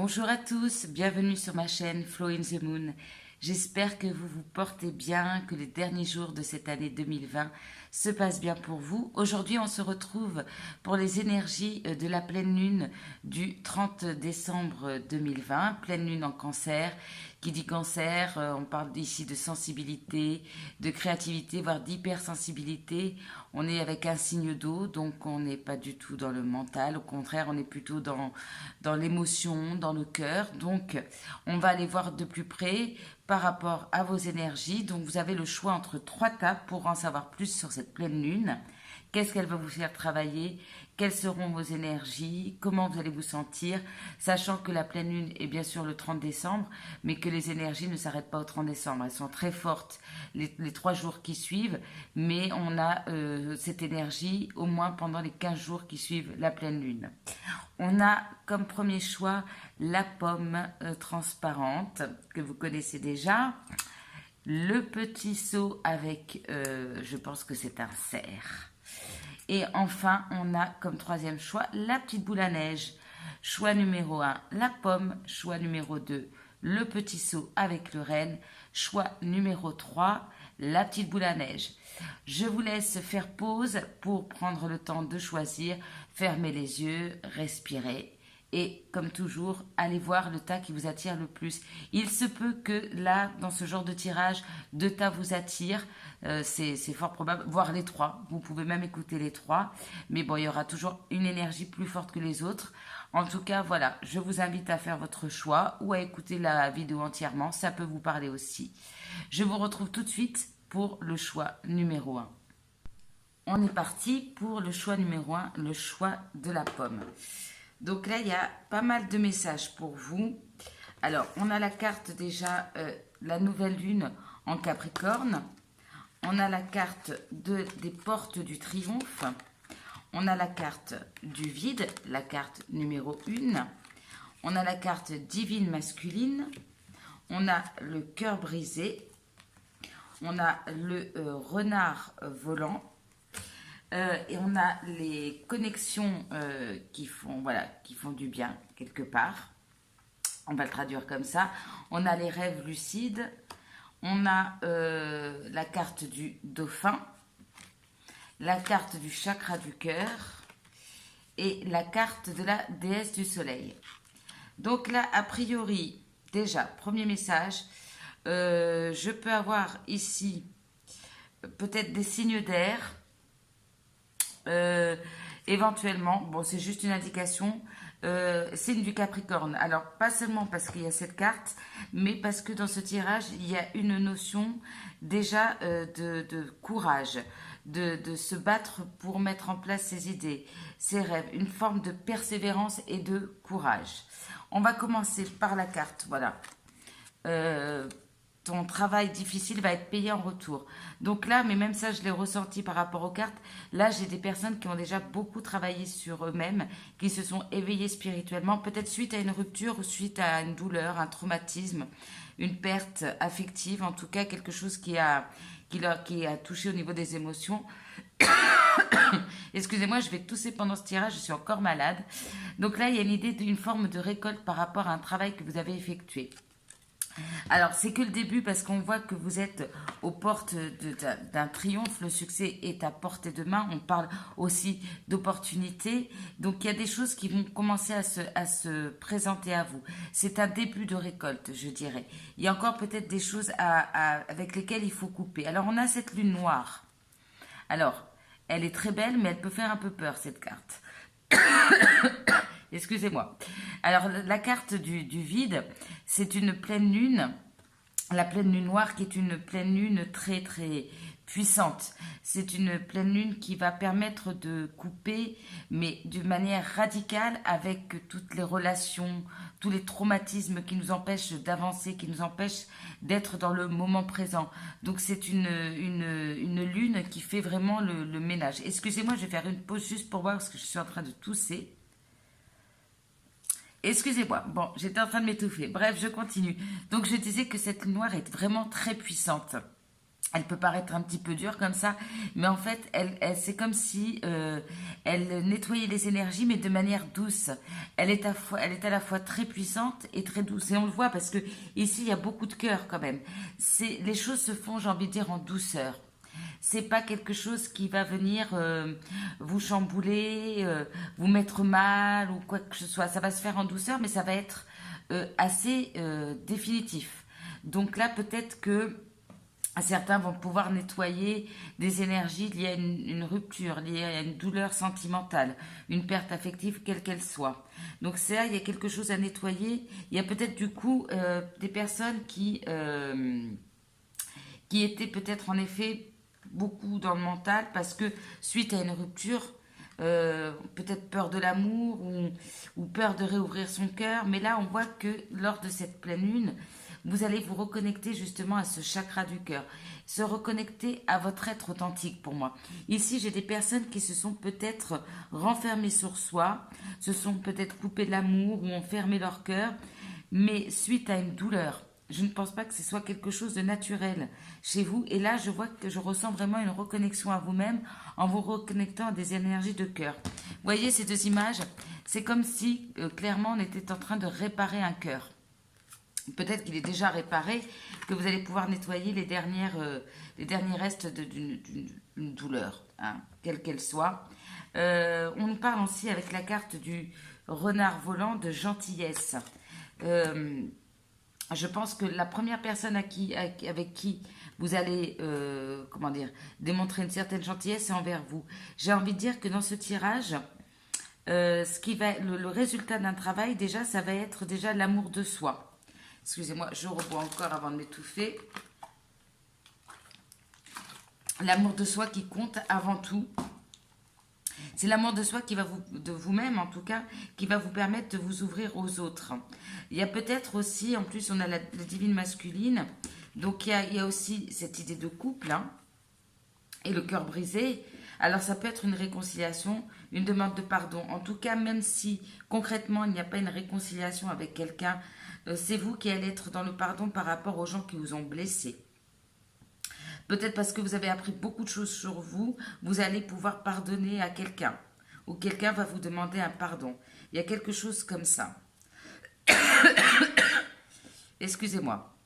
Bonjour à tous, bienvenue sur ma chaîne Flow in the Moon. J'espère que vous vous portez bien, que les derniers jours de cette année 2020 se passent bien pour vous. Aujourd'hui, on se retrouve pour les énergies de la pleine lune du 30 décembre 2020, pleine lune en cancer. Qui dit cancer, on parle ici de sensibilité, de créativité, voire d'hypersensibilité. On est avec un signe d'eau, donc on n'est pas du tout dans le mental. Au contraire, on est plutôt dans l'émotion, dans le cœur. Donc, on va aller voir de plus près par rapport à vos énergies. Donc, vous avez le choix entre 3 tables pour en savoir plus sur cette pleine lune. Qu'est-ce qu'elle va vous faire travailler? Quelles seront vos énergies? Comment vous allez vous sentir? Sachant que la pleine lune est bien sûr le 30 décembre, mais que les énergies ne s'arrêtent pas au 30 décembre. Elles sont très fortes les 3 jours qui suivent, mais on a cette énergie au moins pendant les 15 jours qui suivent la pleine lune. On a comme premier choix la pomme transparente, que vous connaissez déjà. Le petit seau avec, je pense que c'est un cerf. Et enfin, on a comme troisième choix la petite boule à neige. Choix numéro 1, la pomme. Choix numéro 2, le petit seau avec le renne. Choix numéro 3, la petite boule à neige. Je vous laisse faire pause pour prendre le temps de choisir. Fermez les yeux, respirez. Et comme toujours, allez voir le tas qui vous attire le plus. Il se peut que là, dans ce genre de tirage, 2 tas vous attirent. C'est fort probable, voire les 3. Vous pouvez même écouter les 3. Mais bon, il y aura toujours une énergie plus forte que les autres. En tout cas, voilà, je vous invite à faire votre choix ou à écouter la vidéo entièrement. Ça peut vous parler aussi. Je vous retrouve tout de suite pour le choix numéro 1. On est parti pour le choix numéro 1, le choix de la pomme. Donc là, il y a pas mal de messages pour vous. Alors, on a la carte déjà, la nouvelle lune en Capricorne. On a la carte des portes du triomphe. On a la carte du vide, la carte numéro 1. On a la carte divine masculine. On a le cœur brisé. On a le renard volant. Et on a les connexions qui font du bien quelque part. On va le traduire comme ça. On a les rêves lucides. On a la carte du dauphin. La carte du chakra du cœur. Et la carte de la déesse du soleil. Donc là, a priori, déjà, premier message. Je peux avoir ici peut-être des signes d'air. Éventuellement, bon, c'est juste une indication, signe du Capricorne. Alors, pas seulement parce qu'il y a cette carte, mais parce que dans ce tirage, il y a une notion déjà de courage, de se battre pour mettre en place ses idées, ses rêves, une forme de persévérance et de courage. On va commencer par la carte, voilà. Ton travail difficile va être payé en retour. Donc là, mais même ça, je l'ai ressenti par rapport aux cartes. Là, j'ai des personnes qui ont déjà beaucoup travaillé sur eux-mêmes, qui se sont éveillées spirituellement, peut-être suite à une rupture, ou suite à une douleur, un traumatisme, une perte affective, en tout cas quelque chose qui a touché au niveau des émotions. Excusez-moi, je vais tousser pendant ce tirage, je suis encore malade. Donc là, il y a l'idée d'une forme de récolte par rapport à un travail que vous avez effectué. Alors, c'est que le début parce qu'on voit que vous êtes aux portes d'un triomphe. Le succès est à portée de main. On parle aussi d'opportunités. Donc, il y a des choses qui vont commencer à se présenter à vous. C'est un début de récolte, je dirais. Il y a encore peut-être des choses avec lesquelles il faut couper. Alors, on a cette lune noire. Alors, elle est très belle, mais elle peut faire un peu peur, cette carte. Excusez-moi. Alors, la carte du vide, c'est une pleine lune, la pleine lune noire qui est une pleine lune très très puissante. C'est une pleine lune qui va permettre de couper, mais d'une manière radicale avec toutes les relations, tous les traumatismes qui nous empêchent d'avancer, qui nous empêchent d'être dans le moment présent. Donc c'est une lune qui fait vraiment le ménage. Excusez-moi, je vais faire une pause juste pour voir parce que je suis en train de tousser. Excusez-moi, bon, j'étais en train de m'étouffer. Bref, je continue. Donc, je disais que cette lune noire est vraiment très puissante. Elle peut paraître un petit peu dure comme ça, mais en fait, c'est comme si elle nettoyait les énergies, mais de manière douce. Elle est à la fois très puissante et très douce. Et on le voit parce que ici, il y a beaucoup de cœur quand même. Les choses se font, j'ai envie de dire, en douceur. C'est pas quelque chose qui va venir vous chambouler, vous mettre mal ou quoi que ce soit. Ça va se faire en douceur, mais ça va être assez définitif. Donc là, peut-être que certains vont pouvoir nettoyer des énergies liées à une rupture, liées à une douleur sentimentale, une perte affective, quelle qu'elle soit. Donc c'est là, il y a quelque chose à nettoyer. Il y a peut-être du coup des personnes qui étaient peut-être en effet beaucoup dans le mental parce que suite à une rupture, peut-être peur de l'amour ou peur de réouvrir son cœur. Mais là, on voit que lors de cette pleine lune, vous allez vous reconnecter justement à ce chakra du cœur, se reconnecter à votre être authentique pour moi. Ici, j'ai des personnes qui se sont peut-être renfermées sur soi, se sont peut-être coupées de l'amour ou ont fermé leur cœur, mais suite à une douleur. Je ne pense pas que ce soit quelque chose de naturel chez vous. Et là, je vois que je ressens vraiment une reconnexion à vous-même en vous reconnectant à des énergies de cœur. Vous voyez ces deux images? C'est comme si, clairement, on était en train de réparer un cœur. Peut-être qu'il est déjà réparé, que vous allez pouvoir nettoyer les derniers restes d'une douleur, hein, quelle qu'elle soit. On nous parle aussi avec la carte du renard volant de gentillesse. Je pense que la première personne avec qui vous allez, comment dire, démontrer une certaine gentillesse, c'est envers vous. J'ai envie de dire que dans ce tirage, le résultat d'un travail, déjà, ça va être déjà l'amour de soi. Excusez-moi, je rebois encore avant de m'étouffer. L'amour de soi qui compte avant tout. C'est l'amour de soi qui va de vous-même en tout cas, qui va vous permettre de vous ouvrir aux autres. Il y a peut-être aussi, en plus on a la divine masculine, donc il y a aussi cette idée de couple, hein, et le cœur brisé. Alors ça peut être une réconciliation, une demande de pardon. En tout cas, même si concrètement il n'y a pas une réconciliation avec quelqu'un, c'est vous qui allez être dans le pardon par rapport aux gens qui vous ont blessé. Peut-être parce que vous avez appris beaucoup de choses sur vous, vous allez pouvoir pardonner à quelqu'un. Ou quelqu'un va vous demander un pardon. Il y a quelque chose comme ça. Excusez-moi.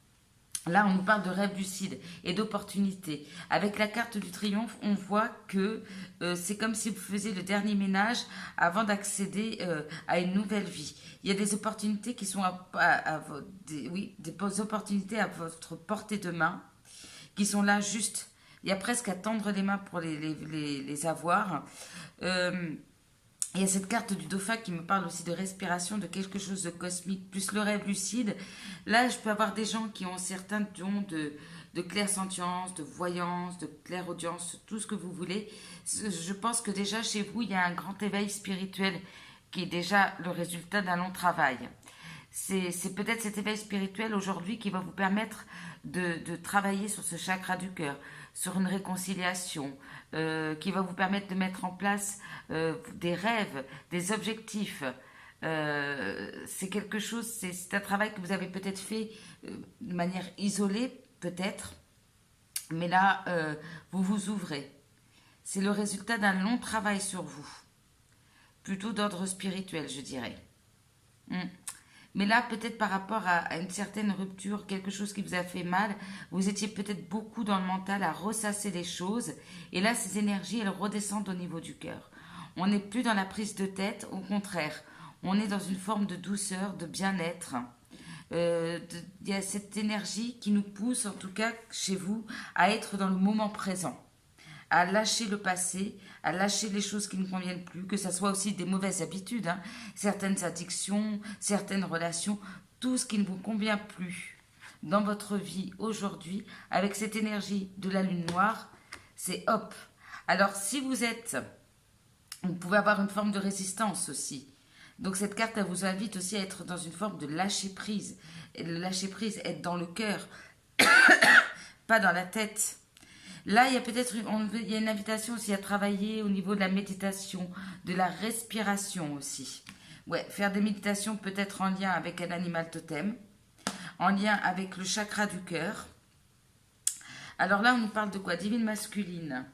Là, on nous parle de rêve lucide et d'opportunité. Avec la carte du triomphe, on voit que c'est comme si vous faisiez le dernier ménage avant d'accéder à une nouvelle vie. Il y a des opportunités qui sont des opportunités à votre portée de main, qui sont là juste. Il y a presque à tendre les mains pour les avoir. Il y a cette carte du dauphin qui me parle aussi de respiration, de quelque chose de cosmique, plus le rêve lucide. Là, je peux avoir des gens qui ont certains dons de clairsentience, de voyance, de clairaudience, tout ce que vous voulez. Je pense que déjà chez vous, il y a un grand éveil spirituel qui est déjà le résultat d'un long travail. C'est peut-être cet éveil spirituel aujourd'hui qui va vous permettre de travailler sur ce chakra du cœur, sur une réconciliation, qui va vous permettre de mettre en place des rêves, des objectifs. C'est quelque chose, c'est un travail que vous avez peut-être fait de manière isolée, peut-être, mais là, vous vous ouvrez. C'est le résultat d'un long travail sur vous, plutôt d'ordre spirituel, je dirais. Mais là, peut-être par rapport à une certaine rupture, quelque chose qui vous a fait mal, vous étiez peut-être beaucoup dans le mental à ressasser les choses. Et là, ces énergies, elles redescendent au niveau du cœur. On n'est plus dans la prise de tête, au contraire. On est dans une forme de douceur, de bien-être. Il y a cette énergie qui nous pousse, en tout cas chez vous, à être dans le moment présent, à lâcher le passé, à lâcher les choses qui ne conviennent plus, que ce soit aussi des mauvaises habitudes, hein, certaines addictions, certaines relations, tout ce qui ne vous convient plus dans votre vie aujourd'hui, avec cette énergie de la lune noire, c'est hop. Alors si vous pouvez avoir une forme de résistance aussi. Donc cette carte, elle vous invite aussi à être dans une forme de lâcher prise. Et le lâcher prise, être dans le cœur, pas dans la tête. Là, il y a peut-être une invitation aussi à travailler au niveau de la méditation, de la respiration aussi. Ouais, faire des méditations peut-être en lien avec un animal totem, en lien avec le chakra du cœur, Alors là, on nous parle de quoi? Divine masculine.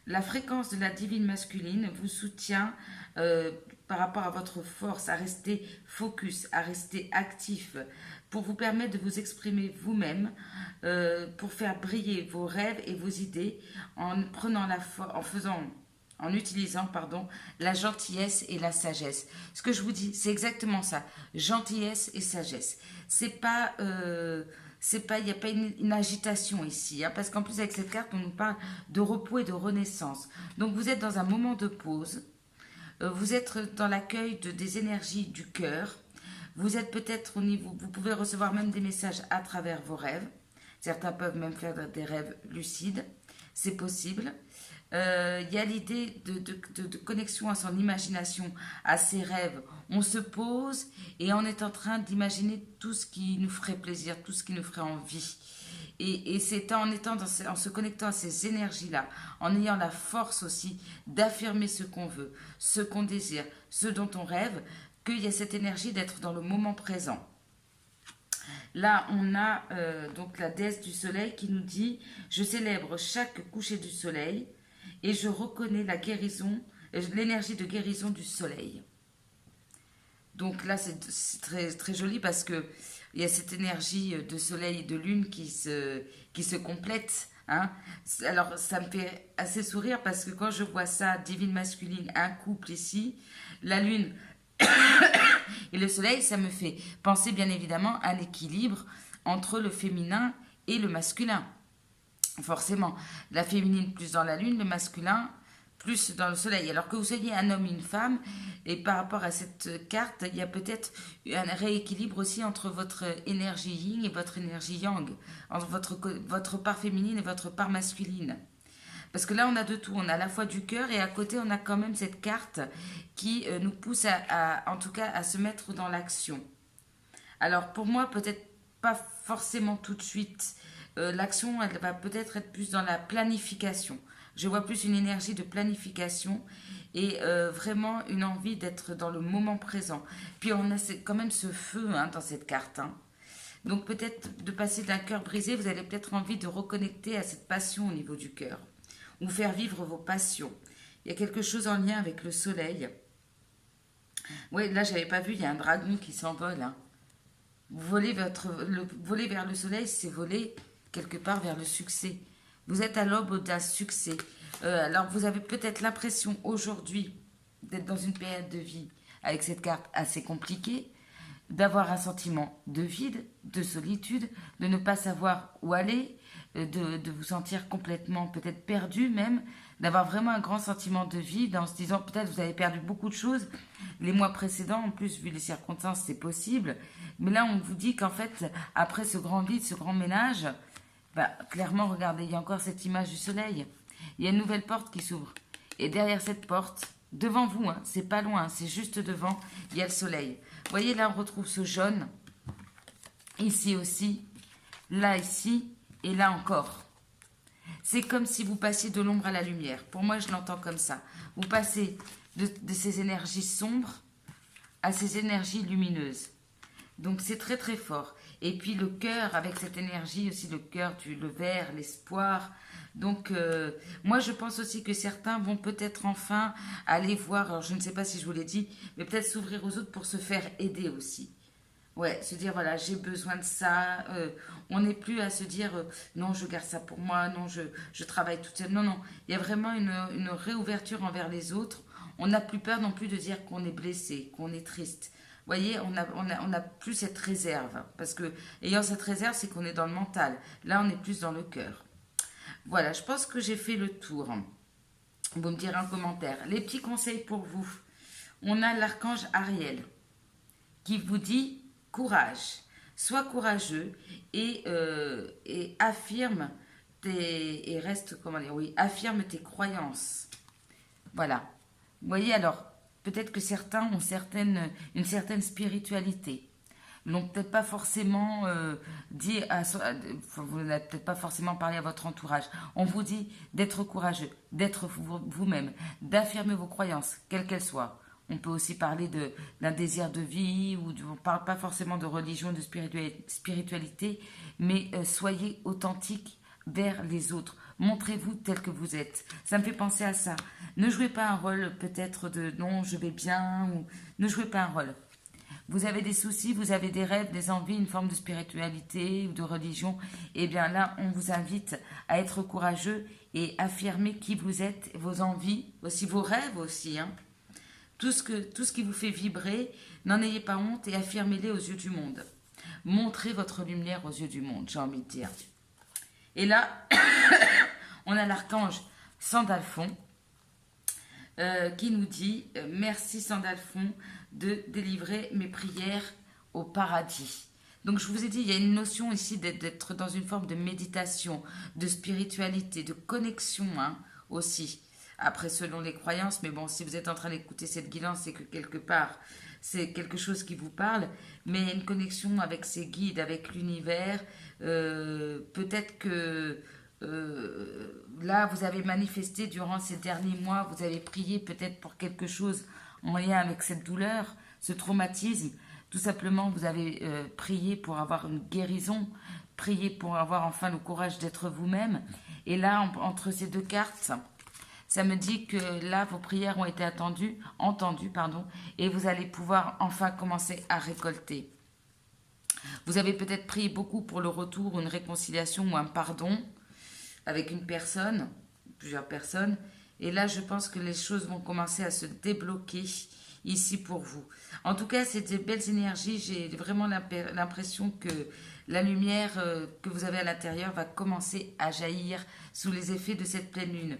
La fréquence de la divine masculine vous soutient par rapport à votre force, à rester focus, à rester actif, pour vous permettre de vous exprimer vous-même, pour faire briller vos rêves et vos idées en prenant en utilisant, pardon, la gentillesse et la sagesse. Ce que je vous dis, c'est exactement ça. Gentillesse et sagesse. Il n'y a pas une agitation ici, hein, parce qu'en plus avec cette carte, on nous parle de repos et de renaissance. Donc vous êtes dans un moment de pause, vous êtes dans l'accueil des énergies du cœur, vous êtes peut-être au niveau, vous pouvez recevoir même des messages à travers vos rêves, certains peuvent même faire des rêves lucides, c'est possible. Il y a l'idée de connexion à son imagination, à ses rêves. On se pose et on est en train d'imaginer tout ce qui nous ferait plaisir, tout ce qui nous ferait envie. Et c'est en se connectant à ces énergies-là, en ayant la force aussi d'affirmer ce qu'on veut, ce qu'on désire, ce dont on rêve, qu'il y a cette énergie d'être dans le moment présent. Là, on a donc la déesse du soleil qui nous dit « Je célèbre chaque coucher du soleil ». Et je reconnais la guérison, l'énergie de guérison du soleil. Donc là, c'est très, très joli parce qu'il y a cette énergie de soleil et de lune qui se complète. Hein. Alors, ça me fait assez sourire parce que quand je vois ça, divine masculine, un couple ici, la lune et le soleil, ça me fait penser bien évidemment à un équilibre entre le féminin et le masculin. Forcément, la féminine plus dans la lune, le masculin plus dans le soleil. Alors que vous soyez un homme, une femme, et par rapport à cette carte, il y a peut-être un rééquilibre aussi entre votre énergie yin et votre énergie yang, entre votre part féminine et votre part masculine. Parce que là, on a de tout. On a à la fois du cœur et à côté, on a quand même cette carte qui nous pousse en tout cas, à se mettre dans l'action. Alors pour moi, peut-être pas forcément tout de suite. L'action, elle va peut-être être plus dans la planification. Je vois plus une énergie de planification et vraiment une envie d'être dans le moment présent. Puis on a quand même ce feu dans cette carte. Hein. Donc peut-être de passer d'un cœur brisé, vous avez peut-être envie de reconnecter à cette passion au niveau du cœur. Ou faire vivre vos passions. Il y a quelque chose en lien avec le soleil. Oui, là, j'avais pas vu, il y a un dragon qui s'envole. Hein. Voler vers le soleil, c'est voler quelque part vers le succès. Vous êtes à l'aube d'un succès. Alors, vous avez peut-être l'impression aujourd'hui d'être dans une période de vie avec cette carte assez compliquée, d'avoir un sentiment de vide, de solitude, de ne pas savoir où aller, de vous sentir complètement peut-être perdu même, d'avoir vraiment un grand sentiment de vide en se disant peut-être vous avez perdu beaucoup de choses les mois précédents, en plus vu les circonstances c'est possible, mais là on vous dit qu'en fait après ce grand vide, ce grand ménage, clairement regardez, il y a encore cette image du soleil, il y a une nouvelle porte qui s'ouvre et derrière cette porte, devant vous, hein, c'est pas loin, c'est juste devant, il y a le soleil. Vous voyez là on retrouve ce jaune, ici aussi, là ici et là encore. C'est comme si vous passiez de l'ombre à la lumière. Pour moi, je l'entends comme ça. Vous passez de ces énergies sombres à ces énergies lumineuses. Donc, c'est très, très fort. Et puis, le cœur, avec cette énergie aussi, le cœur, le vert, l'espoir. Donc, moi, je pense aussi que certains vont peut-être enfin aller voir, alors je ne sais pas si je vous l'ai dit, mais peut-être s'ouvrir aux autres pour se faire aider aussi. Ouais, se dire, voilà, j'ai besoin de ça. On n'est plus à se dire, non, je garde ça pour moi, non, je travaille toute seule. Non, non, il y a vraiment une réouverture envers les autres. On n'a plus peur non plus de dire qu'on est blessé, qu'on est triste. Vous voyez, on a plus cette réserve. Parce que, ayant cette réserve, c'est qu'on est dans le mental. Là, on est plus dans le cœur. Voilà, je pense que j'ai fait le tour. Vous me direz en commentaire. Les petits conseils pour vous. On a l'archange Ariel qui vous dit courage. Sois courageux et affirme affirme tes croyances. Voilà. Vous voyez, alors, peut-être que certains ont une certaine spiritualité. N'ont peut-être pas forcément vous n'avez peut-être pas forcément parlé à votre entourage. On vous dit d'être courageux, d'être vous-même, d'affirmer vos croyances, quelles qu'elles soient. On peut aussi parler d'un désir de vie, on ne parle pas forcément de religion, de spiritualité, mais soyez authentique vers les autres. Montrez-vous tel que vous êtes. Ça me fait penser à ça. Ne jouez pas un rôle peut-être de non, je vais bien, ou ne jouez pas un rôle. Vous avez des soucis, vous avez des rêves, des envies, une forme de spiritualité ou de religion. Eh bien là, on vous invite à être courageux et affirmer qui vous êtes, vos envies, aussi vos rêves aussi. Hein. Tout ce qui vous fait vibrer, n'en ayez pas honte et affirmez-les aux yeux du monde. Montrez votre lumière aux yeux du monde, j'ai envie de dire. Et là, on a l'archange Sandalphon qui nous dit « Merci Sandalphon de délivrer mes prières au paradis ». Donc je vous ai dit, il y a une notion ici d'être dans une forme de méditation, de spiritualité, de connexion hein, aussi. Après, selon les croyances, mais bon, si vous êtes en train d'écouter cette guidance, c'est que quelque part, c'est quelque chose qui vous parle, mais une connexion avec ses guides, avec l'univers. Peut-être que là, vous avez manifesté durant ces derniers mois, vous avez prié peut-être pour quelque chose en lien avec cette douleur, ce traumatisme. Tout simplement, vous avez prié pour avoir une guérison, prié pour avoir enfin le courage d'être vous-même. Et là, entre ces deux cartes, ça me dit que là, vos prières ont été entendues, et vous allez pouvoir enfin commencer à récolter. Vous avez peut-être prié beaucoup pour le retour, une réconciliation ou un pardon avec une personne, plusieurs personnes. Et là, je pense que les choses vont commencer à se débloquer ici pour vous. En tout cas, c'est des belles énergies. J'ai vraiment l'impression que la lumière que vous avez à l'intérieur va commencer à jaillir sous les effets de cette pleine lune.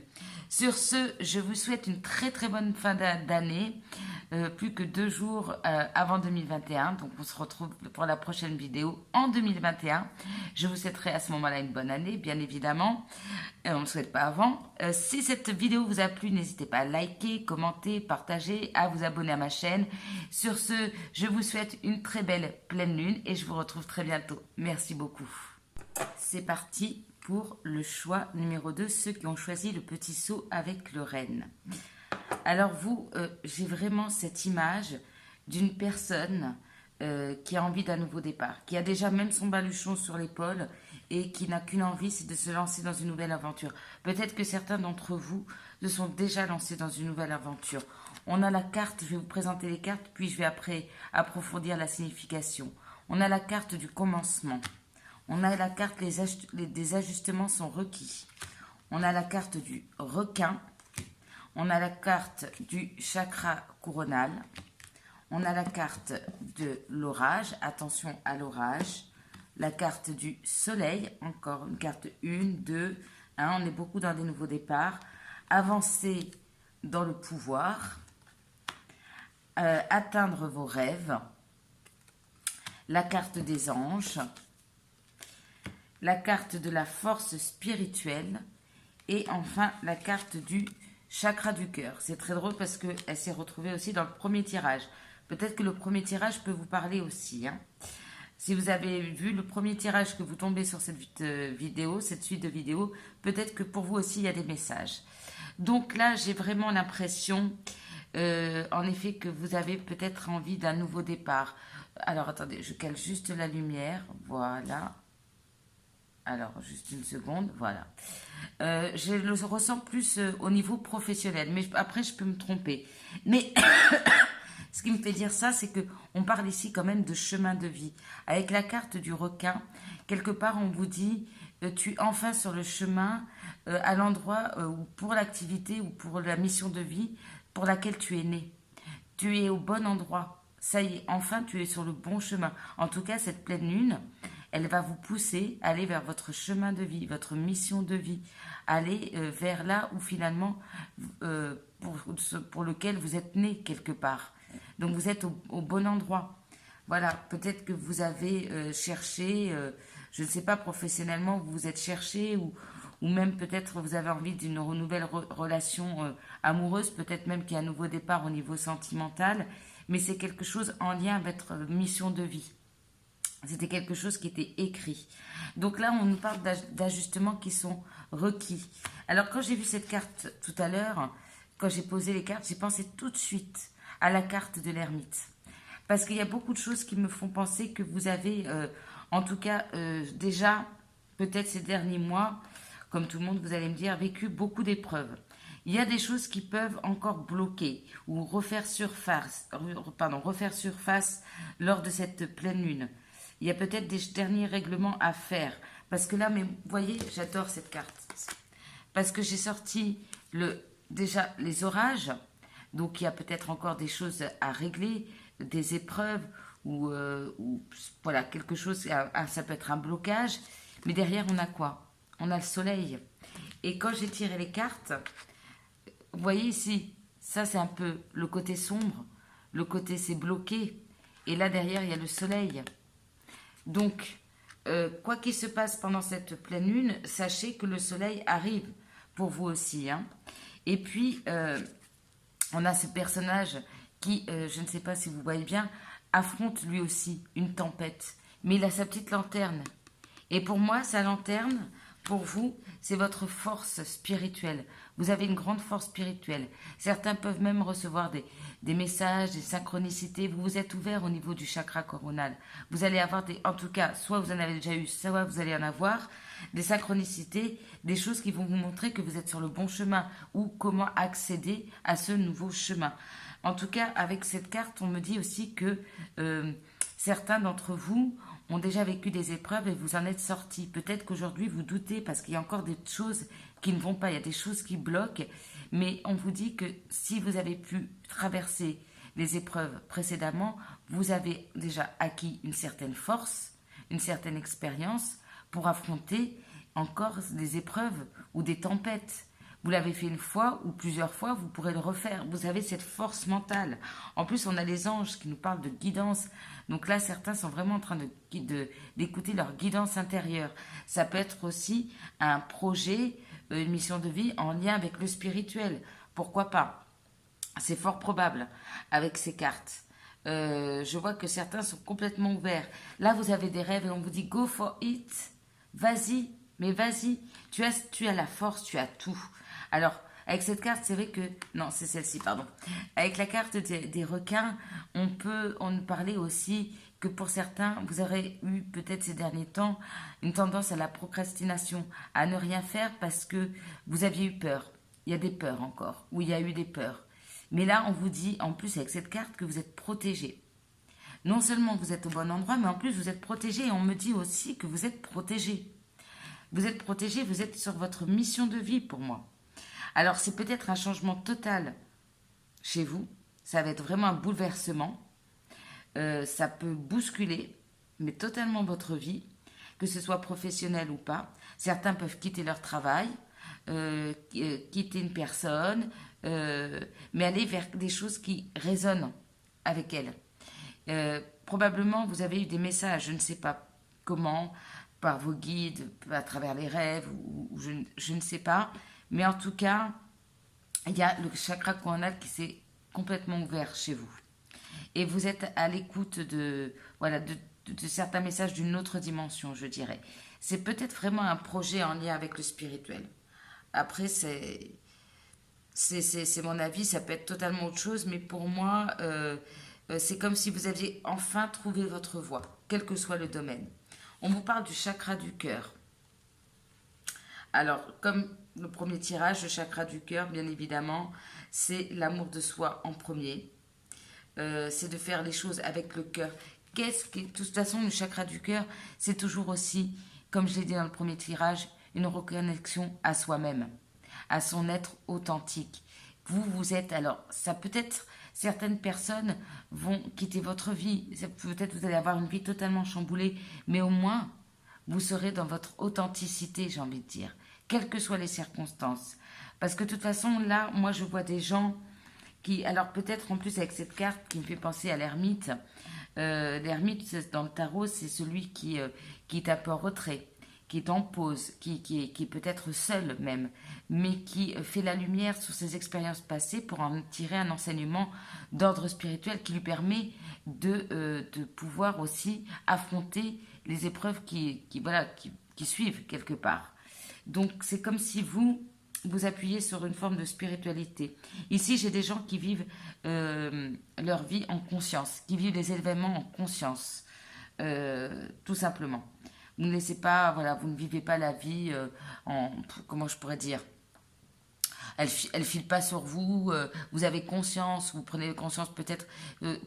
Sur ce, je vous souhaite une très très bonne fin d'année. Plus que 2 jours avant 2021. Donc on se retrouve pour la prochaine vidéo en 2021. Je vous souhaiterai à ce moment-là une bonne année, bien évidemment. On ne le souhaite pas avant. Si cette vidéo vous a plu, n'hésitez pas à liker, commenter, partager, à vous abonner à ma chaîne. Sur ce, je vous souhaite une très belle pleine lune et je vous retrouve très bientôt. Merci beaucoup. C'est parti pour le choix numéro 2, ceux qui ont choisi le petit seau avec le renne. Alors vous, j'ai vraiment cette image d'une personne qui a envie d'un nouveau départ, qui a déjà même son baluchon sur l'épaule et qui n'a qu'une envie, c'est de se lancer dans une nouvelle aventure. Peut-être que certains d'entre vous se sont déjà lancés dans une nouvelle aventure. On a la carte, je vais vous présenter les cartes, puis je vais après approfondir la signification. On a la carte du commencement. On a la carte des ajustements sont requis. On a la carte du requin. On a la carte du chakra couronal. On a la carte de l'orage. Attention à l'orage. La carte du soleil. Encore une carte 1, 2, 1. On est beaucoup dans des nouveaux départs. Avancer dans le pouvoir. Atteindre vos rêves. La carte des anges. La carte de la force spirituelle. Et enfin, la carte du chakra du cœur. C'est très drôle parce qu'elle s'est retrouvée aussi dans le premier tirage. Peut-être que le premier tirage peut vous parler aussi. Hein. Si vous avez vu le premier tirage que vous tombez sur cette vidéo, cette suite de vidéos, peut-être que pour vous aussi, il y a des messages. Donc là, j'ai vraiment l'impression, en effet, que vous avez peut-être envie d'un nouveau départ. Alors, attendez, je cale juste la lumière. Voilà. Alors, juste une seconde, voilà. Je le ressens plus au niveau professionnel, mais après, je peux me tromper. Mais ce qui me fait dire ça, c'est qu'on parle ici quand même de chemin de vie. Avec la carte du requin, quelque part, on vous dit, tu es enfin sur le chemin à l'endroit pour l'activité ou pour la mission de vie pour laquelle tu es né. Tu es au bon endroit. Ça y est, enfin, tu es sur le bon chemin. En tout cas, cette pleine lune, elle va vous pousser à aller vers votre chemin de vie, votre mission de vie, aller vers là où finalement, pour lequel vous êtes né quelque part. Donc vous êtes au bon endroit. Voilà, peut-être que vous avez cherché, je ne sais pas, professionnellement, vous vous êtes cherché ou même peut-être vous avez envie d'une nouvelle relation amoureuse, peut-être même qu'il y a un nouveau départ au niveau sentimental, mais c'est quelque chose en lien avec votre mission de vie. C'était quelque chose qui était écrit. Donc là, on nous parle d'ajustements qui sont requis. Alors, quand j'ai vu cette carte tout à l'heure, quand j'ai posé les cartes, j'ai pensé tout de suite à la carte de l'ermite. Parce qu'il y a beaucoup de choses qui me font penser que vous avez, en tout cas, déjà, peut-être ces derniers mois, comme tout le monde, vous allez me dire, vécu beaucoup d'épreuves. Il y a des choses qui peuvent encore bloquer ou refaire surface lors de cette pleine lune. Il y a peut-être des derniers règlements à faire. Parce que là, mais vous voyez, j'adore cette carte. Parce que j'ai sorti déjà les orages. Donc il y a peut-être encore des choses à régler, des épreuves ou voilà, quelque chose, ça peut être un blocage. Mais derrière, on a quoi? On a le soleil. Et quand j'ai tiré les cartes, vous voyez ici, ça c'est un peu le côté sombre, le côté c'est bloqué. Et là derrière, il y a le soleil. Donc, quoi qu'il se passe pendant cette pleine lune, sachez que le soleil arrive pour vous aussi. Hein. Et puis, on a ce personnage qui, je ne sais pas si vous voyez bien, affronte lui aussi une tempête. Mais il a sa petite lanterne. Et pour moi, sa lanterne, pour vous, c'est votre force spirituelle. Vous avez une grande force spirituelle. Certains peuvent même recevoir des messages, des synchronicités. Vous vous êtes ouvert au niveau du chakra coronal. Vous allez avoir en tout cas, soit vous en avez déjà eu, soit vous allez en avoir, des synchronicités, des choses qui vont vous montrer que vous êtes sur le bon chemin ou comment accéder à ce nouveau chemin. En tout cas, avec cette carte, on me dit aussi que certains d'entre vous ont déjà vécu des épreuves et vous en êtes sortis. Peut-être qu'aujourd'hui vous doutez parce qu'il y a encore des choses qui ne vont pas, il y a des choses qui bloquent, mais on vous dit que si vous avez pu traverser les épreuves précédemment, vous avez déjà acquis une certaine force, une certaine expérience pour affronter encore des épreuves ou des tempêtes. Vous l'avez fait une fois ou plusieurs fois, vous pourrez le refaire. Vous avez cette force mentale. En plus, on a les anges qui nous parlent de guidance. Donc là, certains sont vraiment en train d'écouter leur guidance intérieure. Ça peut être aussi un projet, une mission de vie en lien avec le spirituel. Pourquoi pas? C'est fort probable avec ces cartes. Je vois que certains sont complètement ouverts. Là, vous avez des rêves et on vous dit « go for it ». Vas-y, mais vas-y. Tu as la force, tu as tout. Alors, avec cette carte, c'est vrai que... Non, c'est celle-ci, pardon. Avec la carte des requins, on peut parler aussi que pour certains, vous aurez eu peut-être ces derniers temps une tendance à la procrastination, à ne rien faire parce que vous aviez eu peur. Il y a des peurs encore, ou il y a eu des peurs. Mais là, on vous dit, en plus avec cette carte, que vous êtes protégé. Non seulement vous êtes au bon endroit, mais en plus vous êtes protégé. Et on me dit aussi que vous êtes protégé. Vous êtes protégé, vous êtes sur votre mission de vie pour moi. Alors c'est peut-être un changement total chez vous. Ça va être vraiment un bouleversement. Ça peut bousculer, mais totalement votre vie, que ce soit professionnel ou pas. Certains peuvent quitter leur travail, quitter une personne, mais aller vers des choses qui résonnent avec elle. Probablement, vous avez eu des messages, je ne sais pas comment, par vos guides, à travers les rêves, ou je ne sais pas. Mais en tout cas, il y a le chakra coronal qui s'est complètement ouvert chez vous. Et vous êtes à l'écoute de certains messages d'une autre dimension, je dirais. C'est peut-être vraiment un projet en lien avec le spirituel. Après, c'est mon avis, ça peut être totalement autre chose, mais pour moi, c'est comme si vous aviez enfin trouvé votre voie, quel que soit le domaine. On vous parle du chakra du cœur. Alors, comme le premier tirage, le chakra du cœur, bien évidemment, c'est l'amour de soi en premier. C'est de faire les choses avec le cœur. De toute façon, le chakra du cœur, c'est toujours aussi, comme je l'ai dit dans le premier tirage, une reconnexion à soi-même, à son être authentique. Vous êtes, alors, ça peut être, certaines personnes vont quitter votre vie, peut-être vous allez avoir une vie totalement chamboulée, mais au moins, vous serez dans votre authenticité, j'ai envie de dire, quelles que soient les circonstances. Parce que de toute façon, là, moi, je vois des gens qui, alors peut-être en plus avec cette carte qui me fait penser à l'ermite. L'ermite, dans le tarot, c'est celui qui est un peu en retrait, qui est en pause, qui est peut-être seul même, mais qui fait la lumière sur ses expériences passées pour en tirer un enseignement d'ordre spirituel qui lui permet de pouvoir aussi affronter les épreuves qui suivent quelque part. Donc c'est comme si vous appuyez sur une forme de spiritualité. Ici, j'ai des gens qui vivent leur vie en conscience, qui vivent les événements en conscience, tout simplement. Vous ne laissez pas, voilà, vous ne vivez pas la vie comment je pourrais dire, elle file pas sur vous, vous avez conscience, vous prenez conscience peut-être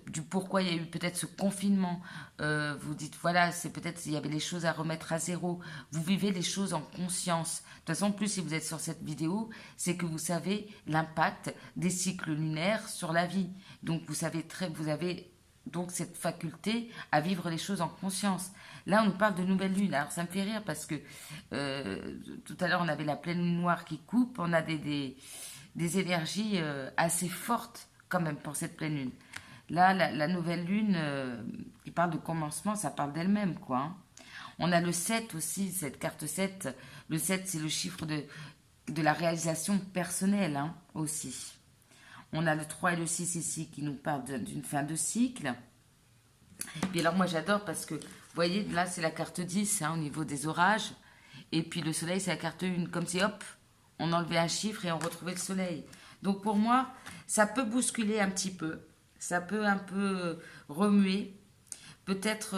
du pourquoi il y a eu peut-être ce confinement. Vous dites, voilà, c'est peut-être il y avait les choses à remettre à zéro. Vous vivez les choses en conscience. De toute façon, plus si vous êtes sur cette vidéo, c'est que vous savez l'impact des cycles lunaires sur la vie. Donc vous avez donc cette faculté à vivre les choses en conscience. Là, on nous parle de nouvelle lune. Alors, ça me fait rire parce que tout à l'heure, on avait la pleine lune noire qui coupe. On a des énergies assez fortes quand même pour cette pleine lune. Là, la nouvelle lune qui parle de commencement, ça parle d'elle-même, quoi. Hein. On a le 7 aussi, cette carte 7. Le 7, c'est le chiffre de la réalisation personnelle hein, aussi. On a le 3 et le 6 ici qui nous parlent d'une fin de cycle. Et puis alors moi j'adore parce que, vous voyez, là c'est la carte 10 hein, au niveau des orages. Et puis le soleil c'est la carte 1. Comme si hop, on enlevait un chiffre et on retrouvait le soleil. Donc pour moi, ça peut bousculer un petit peu. Ça peut un peu remuer. Peut-être,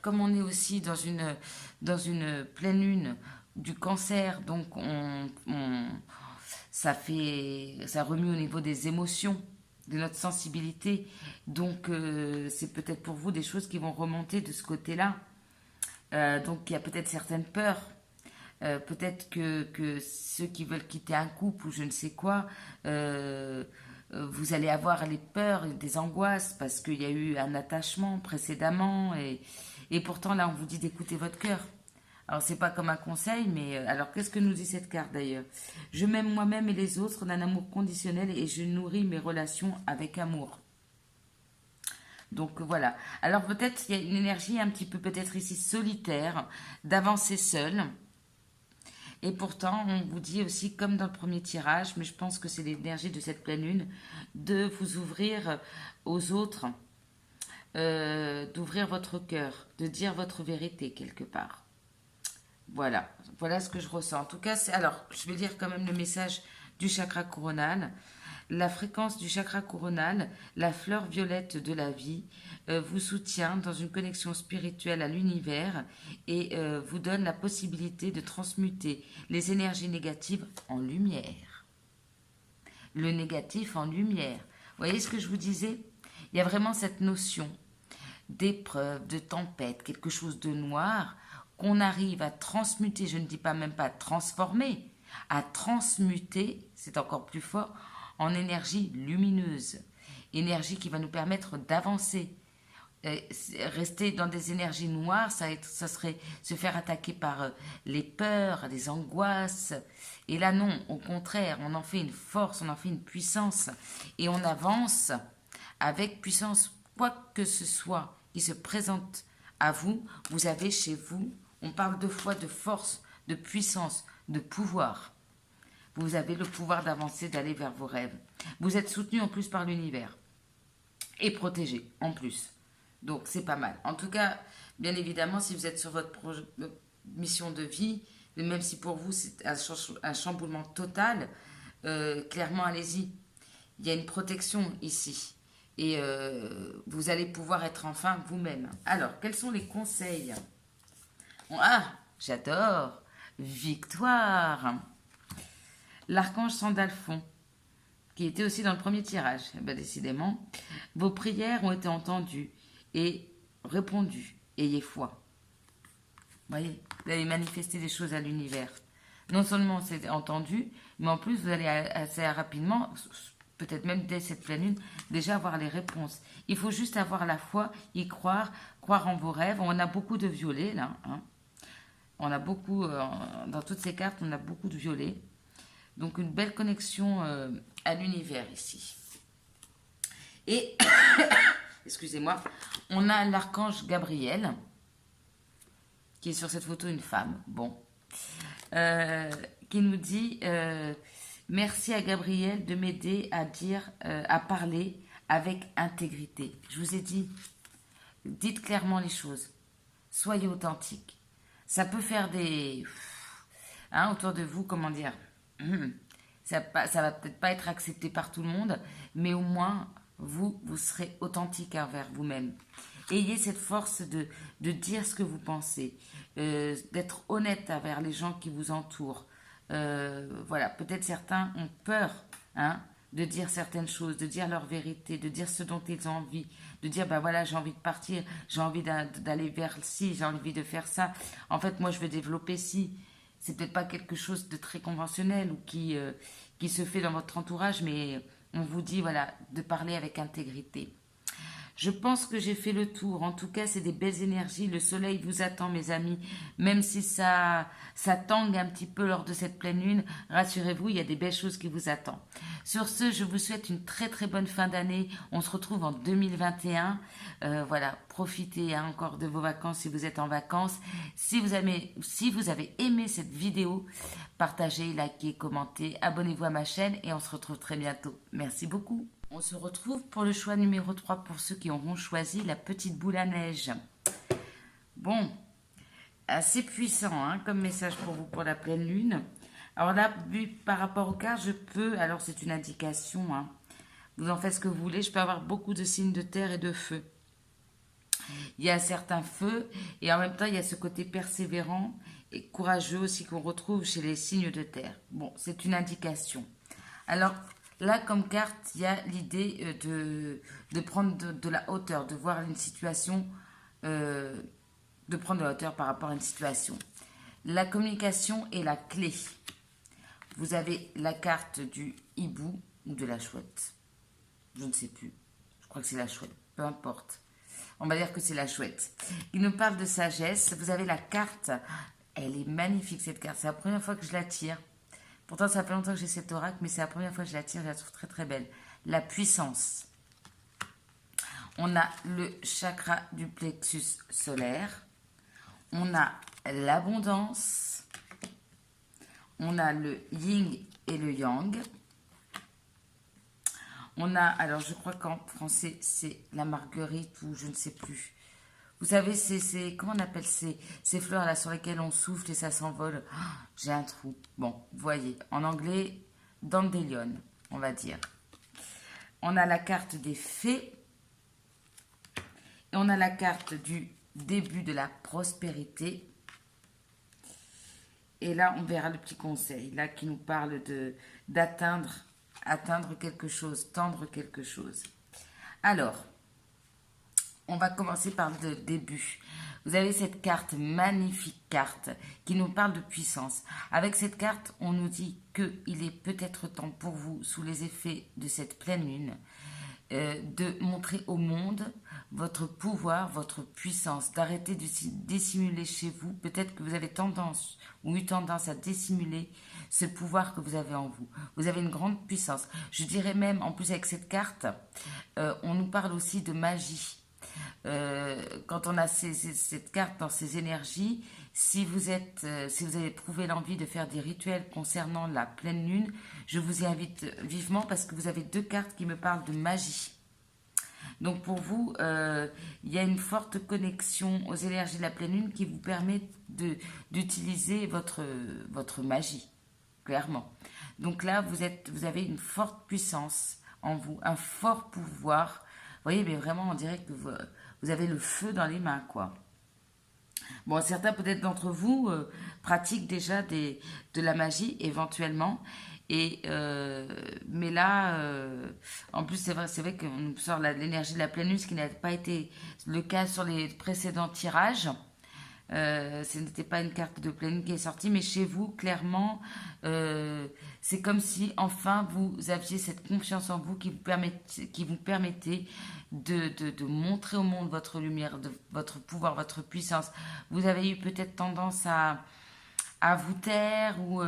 comme on est aussi dans une pleine lune du cancer, donc ça remue au niveau des émotions, de notre sensibilité. Donc, c'est peut-être pour vous des choses qui vont remonter de ce côté-là. Donc, il y a peut-être certaines peurs. Peut-être que ceux qui veulent quitter un couple ou je ne sais quoi, vous allez avoir les peurs et des angoisses parce qu'il y a eu un attachement précédemment. Et pourtant, là, on vous dit d'écouter votre cœur. Alors, c'est pas comme un conseil, mais alors, qu'est-ce que nous dit cette carte d'ailleurs? Je m'aime moi-même et les autres d'un amour conditionnel et je nourris mes relations avec amour. Donc voilà. Alors peut-être il y a une énergie un petit peu peut-être ici solitaire, d'avancer seul. Et pourtant, on vous dit aussi, comme dans le premier tirage, mais je pense que c'est l'énergie de cette pleine lune, de vous ouvrir aux autres, d'ouvrir votre cœur, de dire votre vérité quelque part. Voilà, voilà ce que je ressens. En tout cas, alors, je vais lire quand même le message du chakra coronal. La fréquence du chakra coronal, la fleur violette de la vie, vous soutient dans une connexion spirituelle à l'univers et vous donne la possibilité de transmuter les énergies négatives en lumière. Le négatif en lumière. Vous voyez ce que je vous disais? Il y a vraiment cette notion d'épreuve, de tempête, quelque chose de noir qu'on arrive à transmuter, je ne dis pas même pas transformer, à transmuter, c'est encore plus fort, en énergie lumineuse, énergie qui va nous permettre d'avancer. Rester dans des énergies noires, ça serait se faire attaquer par les peurs, les angoisses. Et là non, au contraire, on en fait une force, on en fait une puissance. Et on avance avec puissance, quoi que ce soit qui se présente à vous, vous avez chez vous, on parle deux fois de force, de puissance, de pouvoir. Vous avez le pouvoir d'avancer, d'aller vers vos rêves. Vous êtes soutenu en plus par l'univers. Et protégé en plus. Donc c'est pas mal. En tout cas, bien évidemment, si vous êtes sur votre mission de vie, même si pour vous c'est un chamboulement total, clairement allez-y. Il y a une protection ici. Et vous allez pouvoir être enfin vous-même. Alors, quels sont les conseils? Ah, j'adore. Victoire. L'archange Sandalphon, qui était aussi dans le premier tirage. Eh bien, décidément, vos prières ont été entendues et répondues. Ayez foi. Vous voyez, vous allez manifester des choses à l'univers. Non seulement c'est entendu, mais en plus, vous allez assez rapidement, peut-être même dès cette pleine lune, déjà avoir les réponses. Il faut juste avoir la foi, y croire, croire en vos rêves. On a beaucoup de violets, là. Hein. On a beaucoup, dans toutes ces cartes, on a beaucoup de violets. Donc, une belle connexion à l'univers ici. Et, excusez-moi, on a l'archange Gabriel, qui est sur cette photo une femme, bon, qui nous dit merci à Gabriel de m'aider à dire, à parler avec intégrité. Je vous ai dit, dites clairement les choses, soyez authentique. Ça peut faire des, hein, autour de vous, comment dire, ça va peut-être pas être accepté par tout le monde, mais au moins vous serez authentique envers vous-même. ayez cette force de dire ce que vous pensez, d'être honnête envers les gens qui vous entourent. Voilà, peut-être certains ont peur, hein, de dire certaines choses, de dire leur vérité, de dire ce dont ils ont envie, de dire, ben voilà, j'ai envie de partir, j'ai envie d'aller vers ci, j'ai envie de faire ça. En fait, moi, je veux développer ci. C'est peut-être pas quelque chose de très conventionnel ou qui se fait dans votre entourage, mais on vous dit, voilà, de parler avec intégrité. Je pense que j'ai fait le tour. En tout cas, c'est des belles énergies. Le soleil vous attend, mes amis. Même si ça tangue un petit peu lors de cette pleine lune, rassurez-vous, il y a des belles choses qui vous attendent. Sur ce, je vous souhaite une très très bonne fin d'année. On se retrouve en 2021. Voilà, profitez encore de vos vacances si vous êtes en vacances. Si vous avez aimé cette vidéo, partagez, likez, commentez, abonnez-vous à ma chaîne et on se retrouve très bientôt. Merci beaucoup. On se retrouve pour le choix numéro 3 pour ceux qui auront choisi la petite boule à neige. Bon, assez puissant hein, comme message pour vous pour la pleine lune. Alors là, par rapport aux cartes, je peux, alors c'est une indication, hein, vous en faites ce que vous voulez, je peux avoir beaucoup de signes de terre et de feu. Il y a certains feux et en même temps, il y a ce côté persévérant et courageux aussi qu'on retrouve chez les signes de terre. Bon, c'est une indication. Alors, là, comme carte, il y a l'idée de prendre de la hauteur, de voir une situation, de prendre de la hauteur par rapport à une situation. La communication est la clé. Vous avez la carte du hibou ou de la chouette. Je ne sais plus. Je crois que c'est la chouette. Peu importe. On va dire que c'est la chouette. Il nous parle de sagesse. Vous avez la carte. Elle est magnifique cette carte. C'est la première fois que je la tire. Pourtant, ça fait longtemps que j'ai cet oracle, mais c'est la première fois que je la tire, je la trouve très très belle. La puissance. On a le chakra du plexus solaire. On a l'abondance. On a le yin et le yang. On a, alors je crois qu'en français, c'est la marguerite ou je ne sais plus. Vous savez, comment on appelle ces fleurs là sur lesquelles on souffle et ça s'envole. Oh, j'ai un trou. Bon, vous voyez, en anglais, dandelion, on va dire. On a la carte des fées. Et on a la carte du début de la prospérité. Et là, on verra le petit conseil, là, qui nous parle d'atteindre quelque chose, tendre quelque chose. Alors, on va commencer par le début. Vous avez cette carte, magnifique carte, qui nous parle de puissance. Avec cette carte, on nous dit qu'il est peut-être temps pour vous, sous les effets de cette pleine lune, de montrer au monde votre pouvoir, votre puissance, d'arrêter de dissimuler chez vous. Peut-être que vous avez tendance ou eu tendance à dissimuler ce pouvoir que vous avez en vous. Vous avez une grande puissance. Je dirais même, en plus avec cette carte, on nous parle aussi de magie. Quand on a cette carte dans ces énergies, si vous avez éprouvé l'envie de faire des rituels concernant la pleine lune, je vous y invite vivement parce que vous avez deux cartes qui me parlent de magie. Donc pour vous, il y a une forte connexion aux énergies de la pleine lune qui vous permet d'utiliser votre magie, clairement. Donc là, vous avez une forte puissance en vous, un fort pouvoir. Vous voyez, mais vraiment, on dirait que vous avez le feu dans les mains, quoi. Bon, certains peut-être d'entre vous pratiquent déjà de la magie, éventuellement. Mais là, en plus, c'est vrai qu'on nous sort l'énergie de la pleine lune, ce qui n'a pas été le cas sur les précédents tirages. Ce n'était pas une carte de pleine lune qui est sortie, mais chez vous, clairement, c'est comme si enfin vous aviez cette confiance en vous qui vous permettait de montrer au monde votre lumière, votre pouvoir, votre puissance. Vous avez eu peut-être tendance à vous taire ou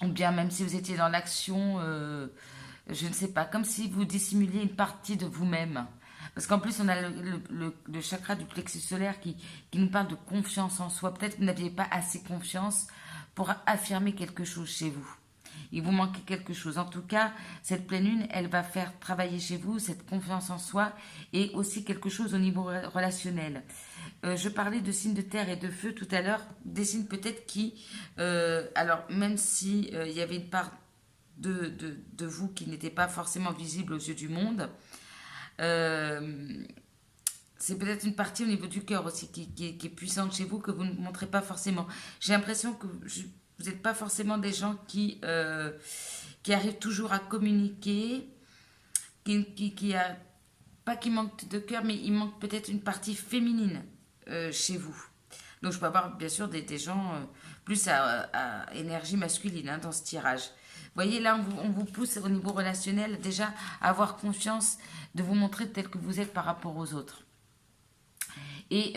bien même si vous étiez dans l'action, je ne sais pas, comme si vous dissimuliez une partie de vous-même. Parce qu'en plus, on a le chakra du plexus solaire qui nous parle de confiance en soi. Peut-être que vous n'aviez pas assez confiance pour affirmer quelque chose chez vous. Il vous manquait quelque chose. En tout cas, cette pleine lune, elle va faire travailler chez vous cette confiance en soi et aussi quelque chose au niveau relationnel. Je parlais de signes de terre et de feu tout à l'heure, des signes peut-être qui, alors même si il y avait une part de vous qui n'était pas forcément visible aux yeux du monde, c'est peut-être une partie au niveau du cœur aussi qui est puissante chez vous que vous ne montrez pas forcément. J'ai l'impression que vous n'êtes pas forcément des gens qui arrivent toujours à communiquer, qui a, pas qui manque de cœur, mais il manque peut-être une partie féminine chez vous. Donc je peux avoir bien sûr des gens plus à énergie masculine dans ce tirage. Vous voyez, là, on vous pousse au niveau relationnel déjà à avoir confiance, de vous montrer tel que vous êtes par rapport aux autres. Et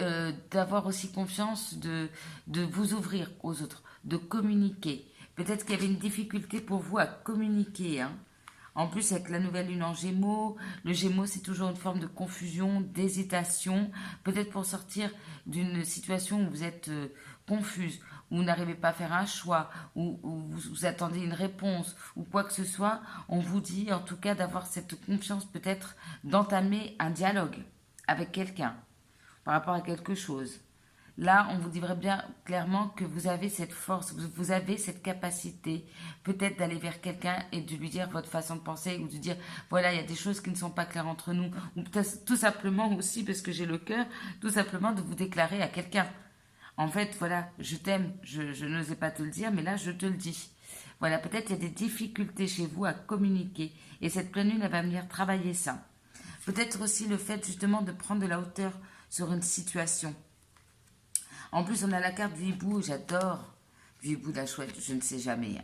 d'avoir aussi confiance de vous ouvrir aux autres, de communiquer. Peut-être qu'il y avait une difficulté pour vous à communiquer. En plus, avec la nouvelle lune en Gémeaux, le Gémeaux, c'est toujours une forme de confusion, d'hésitation. Peut-être pour sortir d'une situation où vous êtes confuse, où vous n'arrivez pas à faire un choix, où vous attendez une réponse, ou quoi que ce soit, on vous dit en tout cas d'avoir cette confiance, peut-être d'entamer un dialogue avec quelqu'un par rapport à quelque chose. Là, on vous dirait bien clairement que vous avez cette force, vous avez cette capacité peut-être d'aller vers quelqu'un et de lui dire votre façon de penser ou de dire voilà, il y a des choses qui ne sont pas claires entre nous. Ou peut-être tout simplement aussi, parce que j'ai le cœur, tout simplement de vous déclarer à quelqu'un. En fait, voilà, je t'aime, je n'osais pas te le dire, mais là, je te le dis. Voilà, peut-être il y a des difficultés chez vous à communiquer et cette pleine lune, elle va venir travailler ça. Peut-être aussi le fait justement de prendre de la hauteur sur une situation. En plus, on a la carte du hibou, j'adore. Du hibou, de la chouette, je ne sais jamais.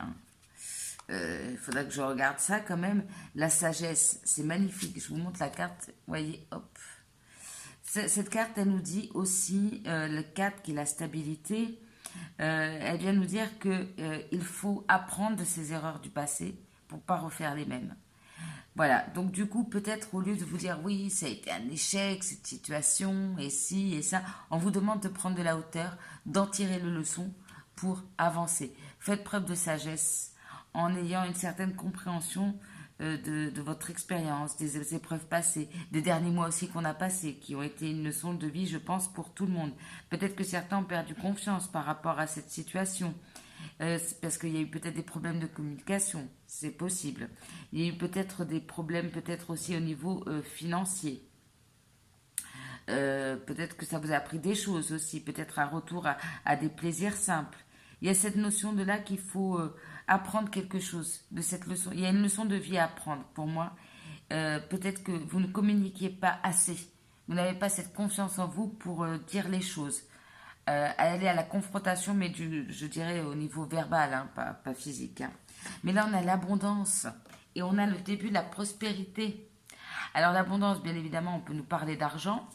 Il faudra que je regarde ça quand même. La sagesse, c'est magnifique. Je vous montre la carte. Vous voyez, hop. Cette carte, elle nous dit aussi, le 4 qui est la stabilité, elle vient nous dire qu'il faut apprendre de ses erreurs du passé pour ne pas refaire les mêmes. Voilà, donc du coup, peut-être au lieu de vous dire oui, ça a été un échec, cette situation, et ci, et ça, on vous demande de prendre de la hauteur, d'en tirer le leçon pour avancer. Faites preuve de sagesse en ayant une certaine compréhension de votre expérience, des épreuves passées, des derniers mois aussi qu'on a passés, qui ont été une leçon de vie, je pense, pour tout le monde. Peut-être que certains ont perdu confiance par rapport à cette situation. Parce qu'il y a eu peut-être des problèmes de communication, c'est possible. Il y a eu peut-être des problèmes, peut-être aussi au niveau financier. Peut-être que ça vous a appris des choses aussi, peut-être un retour à des plaisirs simples. Il y a cette notion de là qu'il faut apprendre quelque chose de cette leçon. Il y a une leçon de vie à apprendre pour moi. Peut-être que vous ne communiquiez pas assez. Vous n'avez pas cette confiance en vous pour dire les choses. Aller à la confrontation, mais je dirais au niveau verbal, pas physique. Mais là, on a l'abondance et on a le début de la prospérité. Alors l'abondance, bien évidemment, on peut nous parler d'argent.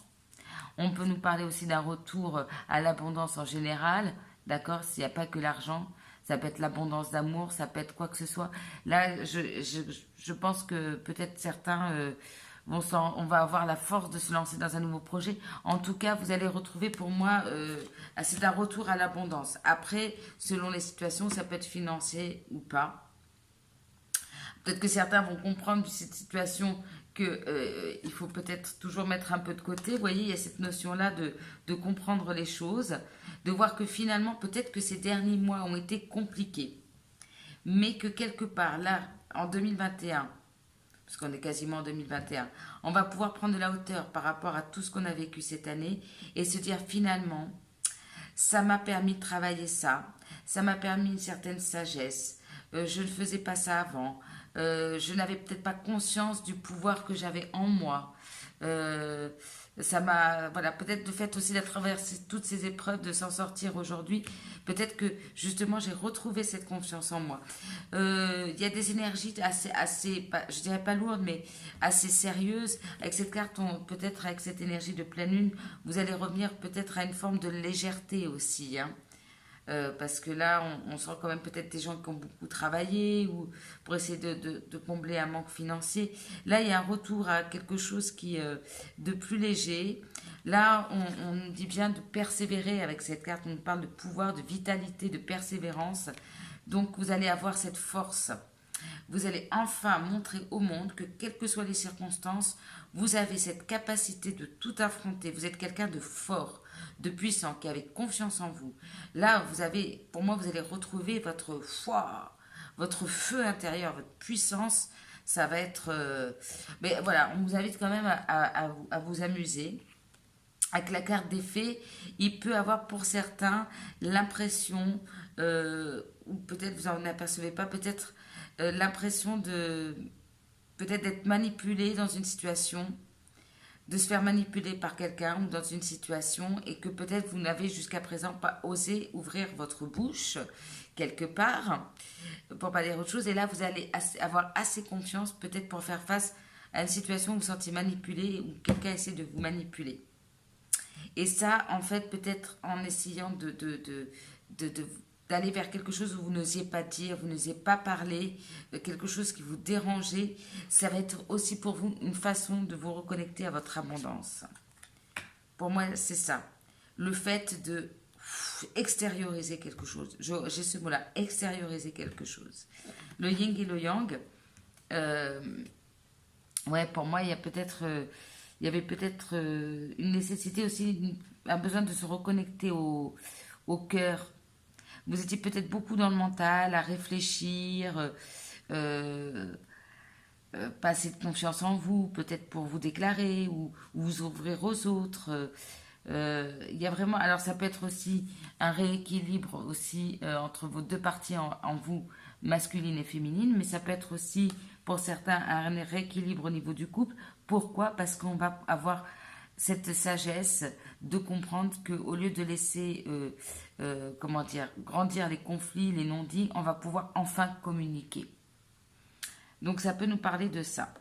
On peut nous parler aussi d'un retour à l'abondance en général. D'accord, s'il n'y a pas que l'argent, ça peut être l'abondance d'amour, ça peut être quoi que ce soit. Là, je pense que peut-être certains on va avoir la force de se lancer dans un nouveau projet. En tout cas, vous allez retrouver pour moi, c'est un retour à l'abondance. Après, selon les situations, ça peut être financier ou pas. Peut-être que certains vont comprendre de cette situation qu'il faut peut-être toujours mettre un peu de côté. Vous voyez, il y a cette notion-là de comprendre les choses, de voir que finalement, peut-être que ces derniers mois ont été compliqués. Mais que quelque part, là, en 2021, parce qu'on est quasiment en 2021, on va pouvoir prendre de la hauteur par rapport à tout ce qu'on a vécu cette année et se dire finalement, ça m'a permis de travailler ça m'a permis une certaine sagesse, je ne faisais pas ça avant, je n'avais peut-être pas conscience du pouvoir que j'avais en moi. Ça m'a, voilà, peut-être le fait aussi de traverser toutes ces épreuves, de s'en sortir aujourd'hui, peut-être que justement j'ai retrouvé cette confiance en moi. Il y a des énergies assez je dirais pas lourdes, mais assez sérieuses. Avec cette carte, peut-être avec cette énergie de pleine lune, vous allez revenir peut-être à une forme de légèreté aussi, parce que là, on sent quand même peut-être des gens qui ont beaucoup travaillé ou pour essayer de combler un manque financier. Là, il y a un retour à quelque chose qui est de plus léger. Là, on nous dit bien de persévérer avec cette carte. On nous parle de pouvoir, de vitalité, de persévérance. Donc, vous allez avoir cette force. Vous allez enfin montrer au monde que, quelles que soient les circonstances, vous avez cette capacité de tout affronter. Vous êtes quelqu'un de fort, de puissant, qui avait confiance en vous. Là, pour moi, vous allez retrouver votre foi, votre feu intérieur, votre puissance. Ça va être... mais voilà, on vous invite quand même à vous amuser. avec la carte des fées, il peut avoir pour certains l'impression, ou peut-être vous en apercevez pas, peut-être l'impression de peut-être d'être manipulé dans une situation, de se faire manipuler par quelqu'un ou dans une situation et que peut-être vous n'avez jusqu'à présent pas osé ouvrir votre bouche quelque part pour pas dire autre chose. Et là, vous allez avoir assez confiance peut-être pour faire face à une situation où vous vous sentez manipulé ou quelqu'un essaie de vous manipuler. Et ça, en fait, peut-être en essayant d'aller vers quelque chose où vous n'osiez pas dire, vous n'osiez pas parler, quelque chose qui vous dérangeait, ça va être aussi pour vous une façon de vous reconnecter à votre abondance. Pour moi, c'est ça. Le fait de extérioriser quelque chose. J'ai ce mot-là, extérioriser quelque chose. Le yin et le yang, euh, ouais, pour moi, il y avait peut-être une nécessité aussi, un besoin de se reconnecter au cœur. Vous étiez peut-être beaucoup dans le mental, à réfléchir, euh, pas assez de confiance en vous, peut-être pour vous déclarer ou vous ouvrir aux autres. Il y a vraiment, alors ça peut être aussi un rééquilibre aussi entre vos deux parties en vous, masculine et féminine, mais ça peut être aussi pour certains un rééquilibre au niveau du couple. Pourquoi? Parce qu'on va avoir cette sagesse de comprendre qu'au lieu de laisser comment dire, grandir les conflits, les non-dits, on va pouvoir enfin communiquer. Donc ça peut nous parler de ça.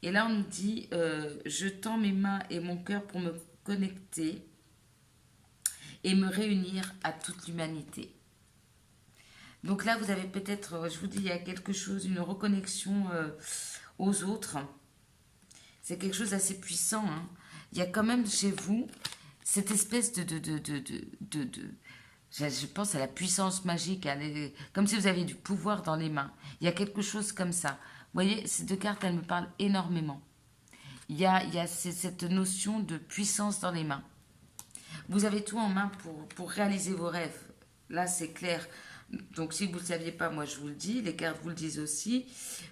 Et là on nous dit je tends mes mains et mon cœur pour me connecter et me réunir à toute l'humanité. Donc là vous avez peut-être, je vous dis, il y a quelque chose, une reconnexion aux autres. C'est quelque chose d'assez puissant. Hein. Il y a quand même chez vous cette espèce je pense à la puissance magique, comme si vous aviez du pouvoir dans les mains. Il y a quelque chose comme ça. Vous voyez, ces deux cartes, elles me parlent énormément. Il y a cette notion de puissance dans les mains. Vous avez tout en main pour réaliser vos rêves. Là, c'est clair. Donc, si vous ne le saviez pas, moi, je vous le dis. Les cartes vous le disent aussi.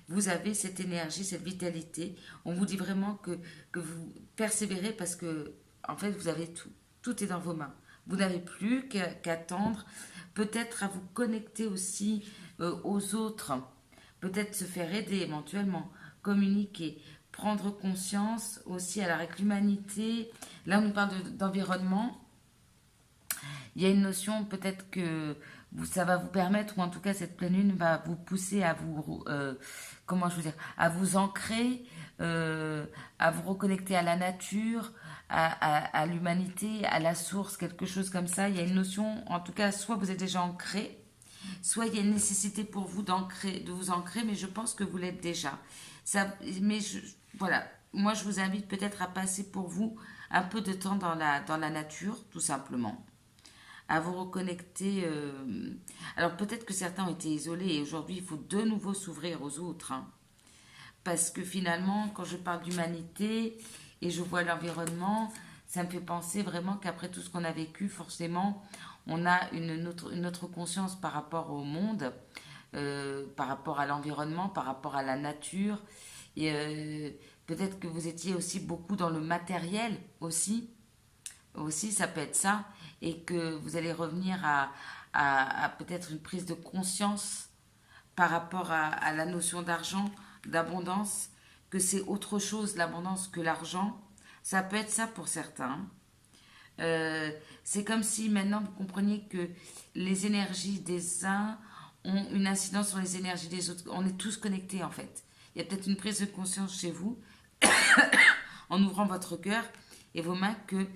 Vous avez cette énergie, cette vitalité. On vous dit vraiment que vous persévérez parce que, en fait, vous avez tout. Tout est dans vos mains. Vous n'avez plus qu'attendre. Peut-être à vous connecter aussi aux autres. Peut-être se faire aider éventuellement. Communiquer. Prendre conscience aussi alors avec l'humanité. Là, on nous parle d'environnement. Il y a une notion peut-être que ça va vous permettre, ou en tout cas cette pleine lune va vous pousser à vous, comment je veux dire, à vous ancrer, à vous reconnecter à la nature, à l'humanité, à la source, quelque chose comme ça. Il y a une notion, en tout cas, soit vous êtes déjà ancré, soit il y a une nécessité pour vous de vous ancrer, mais je pense que vous l'êtes déjà. Ça, voilà, moi je vous invite peut-être à passer pour vous un peu de temps dans la nature, tout simplement à vous reconnecter. Alors peut-être que certains ont été isolés et aujourd'hui il faut de nouveau s'ouvrir aux autres. Hein. Parce que finalement, quand je parle d'humanité et je vois l'environnement, ça me fait penser vraiment qu'après tout ce qu'on a vécu, forcément, on a une autre conscience par rapport au monde, par rapport à l'environnement, par rapport à la nature. Et peut-être que vous étiez aussi beaucoup dans le matériel aussi. Aussi, ça peut être ça. Et que vous allez revenir à peut-être une prise de conscience par rapport à la notion d'argent, d'abondance, que c'est autre chose l'abondance que l'argent. Ça peut être ça pour certains. C'est comme si maintenant vous compreniez que les énergies des uns ont une incidence sur les énergies des autres. On est tous connectés en fait. Il y a peut-être une prise de conscience chez vous en ouvrant votre cœur et vos mains que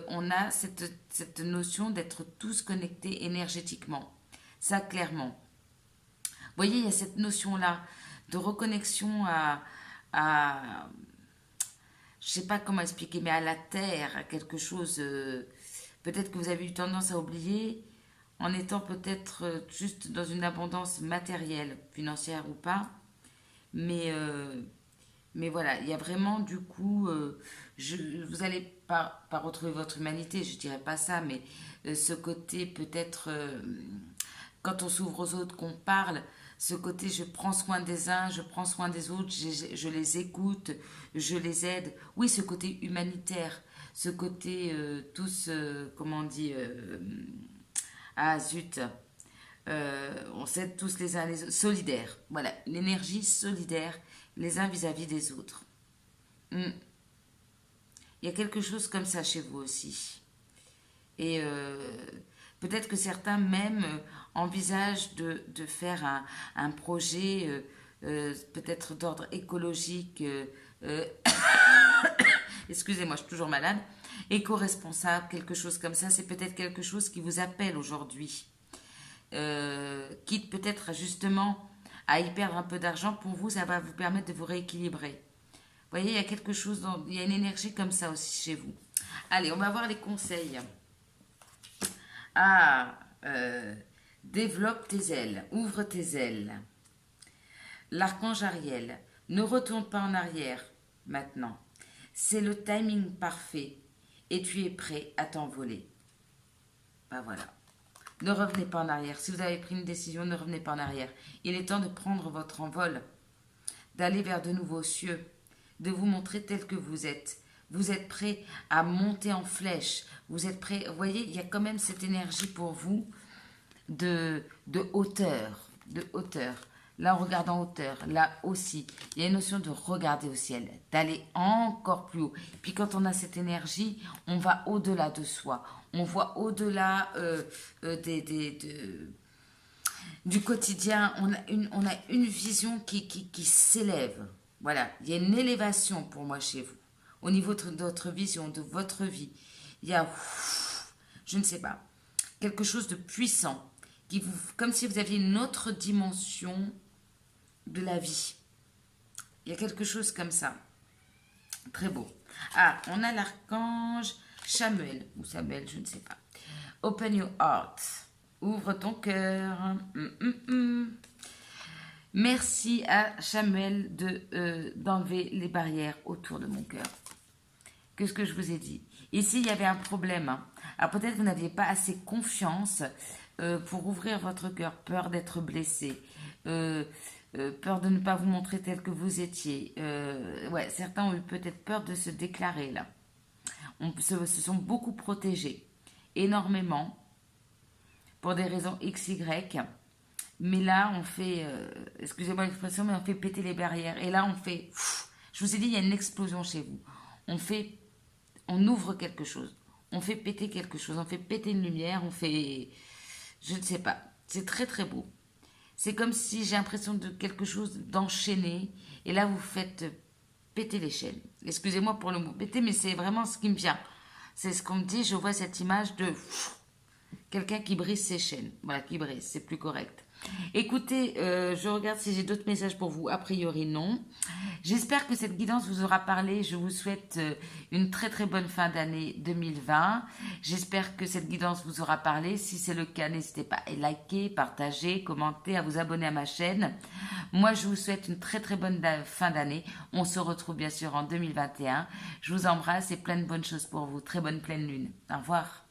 on a cette notion d'être tous connectés énergétiquement. Ça, clairement. Vous voyez, il y a cette notion-là de reconnexion je ne sais pas comment expliquer, mais à la terre, à quelque chose, peut-être que vous avez eu tendance à oublier, en étant peut-être juste dans une abondance matérielle, financière ou pas, mais mais voilà, il y a vraiment du coup, vous n'allez pas retrouver votre humanité, je dirais pas ça, mais ce côté peut-être, quand on s'ouvre aux autres, qu'on parle, ce côté je prends soin des uns, je prends soin des autres, je les écoute, je les aide. Oui, ce côté humanitaire, ce côté tous, comment on dit, ah zut, on s'aide tous les uns les autres, solidaires. Voilà, l'énergie solidaire les uns vis-à-vis des autres. Hmm. Il y a quelque chose comme ça chez vous aussi. Et peut-être que certains même envisagent de faire un projet peut-être d'ordre écologique. Euh, Excusez-moi, je suis toujours malade. Éco-responsable, quelque chose comme ça. C'est peut-être quelque chose qui vous appelle aujourd'hui. Quitte peut-être justement à y perdre un peu d'argent, pour vous, ça va vous permettre de vous rééquilibrer. Vous voyez, il y a quelque chose, il y a une énergie comme ça aussi chez vous. Allez, on va voir les conseils. Ah, développe tes ailes, ouvre tes ailes. L'archange Ariel, ne retourne pas en arrière maintenant. C'est le timing parfait et tu es prêt à t'envoler. Ben voilà. Ne revenez pas en arrière. Si vous avez pris une décision, ne revenez pas en arrière. Il est temps de prendre votre envol, d'aller vers de nouveaux cieux, de vous montrer tel que vous êtes. Vous êtes prêt à monter en flèche. Vous êtes prêt. Vous voyez, il y a quand même cette énergie pour vous de hauteur. De hauteur. Là, on regarde en hauteur. Là aussi. Il y a une notion de regarder au ciel. D'aller encore plus haut. Puis quand on a cette énergie, on va au-delà de soi. On voit au-delà du quotidien. On a une vision qui s'élève. Voilà. Il y a une élévation pour moi chez vous. Au niveau de votre vision, de votre vie. Il y a, je ne sais pas, quelque chose de puissant. Comme si vous aviez une autre dimension de la vie. Il y a quelque chose comme ça. Très beau. Ah, on a l'archange Samuel. Ou Samuel, je ne sais pas. Open your heart. Ouvre ton cœur. Merci à Samuel d'enlever les barrières autour de mon cœur. Qu'est-ce que je vous ai dit? Ici, il y avait un problème. Hein. Alors peut-être que vous n'aviez pas assez confiance pour ouvrir votre cœur. Peur d'être blessé. Peur de ne pas vous montrer tel que vous étiez. Ouais, certains ont eu peut-être peur de se déclarer là. Se sont beaucoup protégés. Énormément. Pour des raisons XY. Mais là, on fait, excusez-moi l'expression, mais on fait péter les barrières. Et là, on fait, je vous ai dit, il y a une explosion chez vous. On ouvre quelque chose. On fait péter quelque chose. On fait péter une lumière. On fait, je ne sais pas. C'est très, très beau. C'est comme si j'ai l'impression de quelque chose d'enchaîné. Et là, vous faites péter les chaînes. Excusez-moi pour le mot péter, mais c'est vraiment ce qui me vient. C'est ce qu'on me dit. Je vois cette image de quelqu'un qui brise ses chaînes. Voilà, qui brise. C'est plus correct. Écoutez, je regarde si j'ai d'autres messages pour vous. A priori, non. J'espère que cette guidance vous aura parlé. Je vous souhaite une très très bonne fin d'année 2020. J'espère que cette guidance vous aura parlé. Si c'est le cas, n'hésitez pas à liker, partager, commenter, à vous abonner à ma chaîne. Moi, je vous souhaite une très très bonne fin d'année. On se retrouve bien sûr en 2021. Je vous embrasse et plein de bonnes choses pour vous. Très bonne pleine lune. Au revoir.